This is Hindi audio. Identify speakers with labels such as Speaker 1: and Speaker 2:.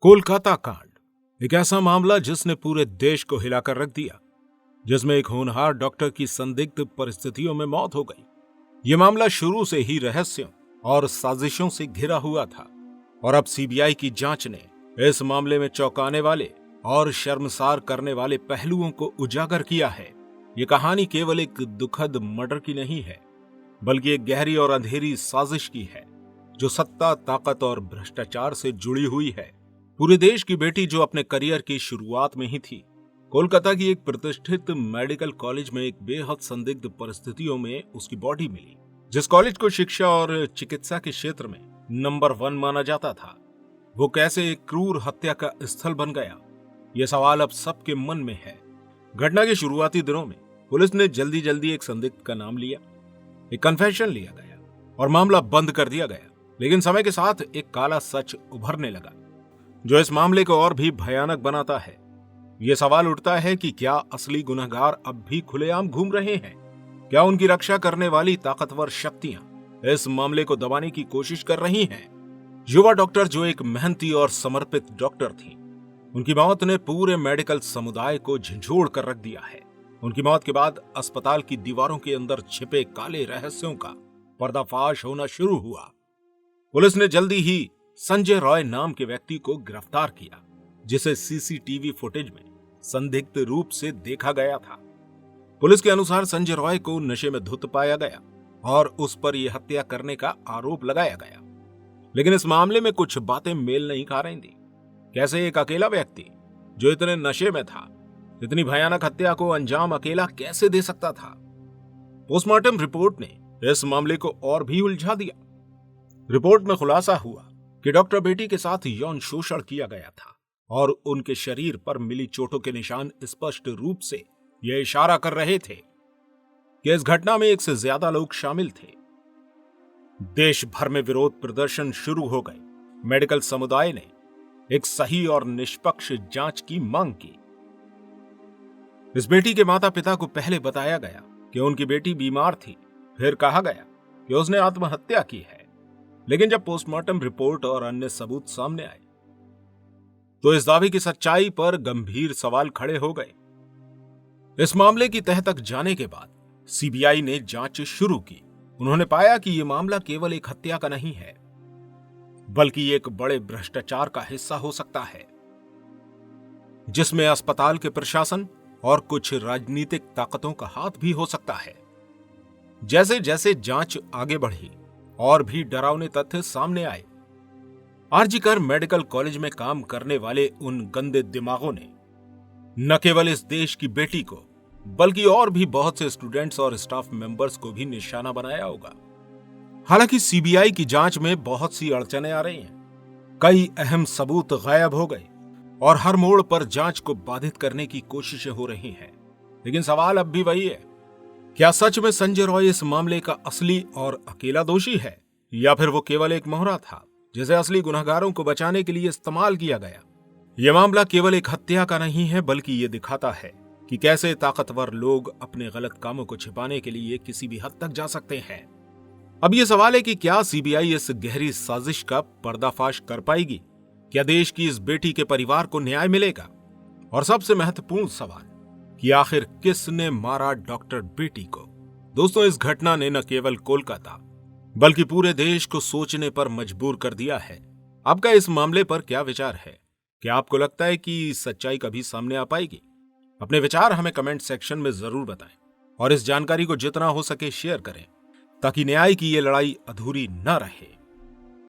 Speaker 1: कोलकाता कांड एक ऐसा मामला जिसने पूरे देश को हिलाकर रख दिया, जिसमें एक होनहार डॉक्टर की संदिग्ध परिस्थितियों में मौत हो गई। यह मामला शुरू से ही रहस्यों और साजिशों से घिरा हुआ था और अब सीबीआई की जांच ने इस मामले में चौंकाने वाले और शर्मसार करने वाले पहलुओं को उजागर किया है। ये कहानी केवल एक दुखद मर्डर की नहीं है, बल्कि एक गहरी और अंधेरी साजिश की है, जो सत्ता, ताकत और भ्रष्टाचार से जुड़ी हुई है। पूरे देश की बेटी जो अपने करियर की शुरुआत में ही थी, कोलकाता की एक प्रतिष्ठित मेडिकल कॉलेज में एक बेहद संदिग्ध परिस्थितियों में उसकी बॉडी मिली। जिस कॉलेज को शिक्षा और चिकित्सा के क्षेत्र में नंबर 1 माना जाता था, वो कैसे एक क्रूर हत्या का स्थल बन गया, यह सवाल अब सबके मन में है। घटना के शुरुआती दिनों में पुलिस ने जल्दी जल्दी एक संदिग्ध का नाम लिया, एक कन्फेशन लिया गया और मामला बंद कर दिया गया। लेकिन समय के साथ एक काला सच उभरने लगा, जो इस मामले को और भी भयानक बनाता है। यह सवाल उठता है कि क्या असली गुनहगार अब भी खुलेआम घूम रहे हैं? क्या उनकी रक्षा करने वाली ताकतवर शक्तियां इस मामले को दबाने की कोशिश कर रही हैं? युवा डॉक्टर जो एक मेहनती और समर्पित डॉक्टर थी, उनकी मौत ने पूरे मेडिकल समुदाय को झंझोड़ कर रख दिया है। उनकी मौत के बाद अस्पताल की दीवारों के अंदर छिपे काले रहस्यों का पर्दाफाश होना शुरू हुआ। पुलिस ने जल्दी ही संजय रॉय नाम के व्यक्ति को गिरफ्तार किया, जिसे सीसीटीवी फुटेज में संदिग्ध रूप से देखा गया था। पुलिस के अनुसार संजय रॉय को नशे में धुत पाया गया और उस पर यह हत्या करने का आरोप लगाया गया। लेकिन इस मामले में कुछ बातें मेल नहीं खा रही थी। कैसे एक अकेला व्यक्ति जो इतने नशे में था, इतनी भयानक हत्या को अंजाम अकेला कैसे दे सकता था? पोस्टमार्टम रिपोर्ट ने इस मामले को और भी उलझा दिया। रिपोर्ट में खुलासा हुआ कि डॉक्टर बेटी के साथ यौन शोषण किया गया था और उनके शरीर पर मिली चोटों के निशान स्पष्ट रूप से यह इशारा कर रहे थे कि इस घटना में 1 से ज्यादा लोग शामिल थे। देश भर में विरोध प्रदर्शन शुरू हो गए। मेडिकल समुदाय ने एक सही और निष्पक्ष जांच की मांग की। इस बेटी के माता पिता को पहले बताया गया कि उनकी बेटी बीमार थी, फिर कहा गया कि उसने आत्महत्या की है। लेकिन जब पोस्टमार्टम रिपोर्ट और अन्य सबूत सामने आए, तो इस दावे की सच्चाई पर गंभीर सवाल खड़े हो गए। इस मामले की तह तक जाने के बाद सीबीआई ने जांच शुरू की। उन्होंने पाया कि यह मामला केवल एक हत्या का नहीं है, बल्कि एक बड़े भ्रष्टाचार का हिस्सा हो सकता है, जिसमें अस्पताल के प्रशासन और कुछ राजनीतिक ताकतों का हाथ भी हो सकता है। जैसे जैसे जांच आगे बढ़ी और भी डरावने तथ्य सामने आए। आरजीकर मेडिकल कॉलेज में काम करने वाले उन गंदे दिमागों ने न केवल इस देश की बेटी को, बल्कि और भी बहुत से स्टूडेंट्स और स्टाफ मेंबर्स को भी निशाना बनाया होगा। हालांकि सीबीआई की जांच में बहुत सी अड़चनें आ रही हैं। कई अहम सबूत गायब हो गए और हर मोड़ पर जांच को बाधित करने की कोशिशें हो रही हैं। लेकिन सवाल अब भी वही है, क्या सच में संजय रॉय इस मामले का असली और अकेला दोषी है, या फिर वो केवल एक मोहरा था जिसे असली गुनहगारों को बचाने के लिए इस्तेमाल किया गया? यह मामला केवल एक हत्या का नहीं है, बल्कि ये दिखाता है कि कैसे ताकतवर लोग अपने गलत कामों को छिपाने के लिए किसी भी हद तक जा सकते हैं। अब यह सवाल है कि क्या सीबीआई इस गहरी साजिश का पर्दाफाश कर पाएगी? क्या देश की इस बेटी के परिवार को न्याय मिलेगा? और सबसे महत्वपूर्ण सवाल कि आखिर किसने मारा डॉक्टर बेटी को? दोस्तों, इस घटना ने न केवल कोलकाता बल्कि पूरे देश को सोचने पर मजबूर कर दिया है। आपका इस मामले पर क्या विचार है? क्या आपको लगता है कि सच्चाई कभी सामने आ पाएगी? अपने विचार हमें कमेंट सेक्शन में जरूर बताएं और इस जानकारी को जितना हो सके शेयर करें, ताकि न्याय की ये लड़ाई अधूरी न रहे।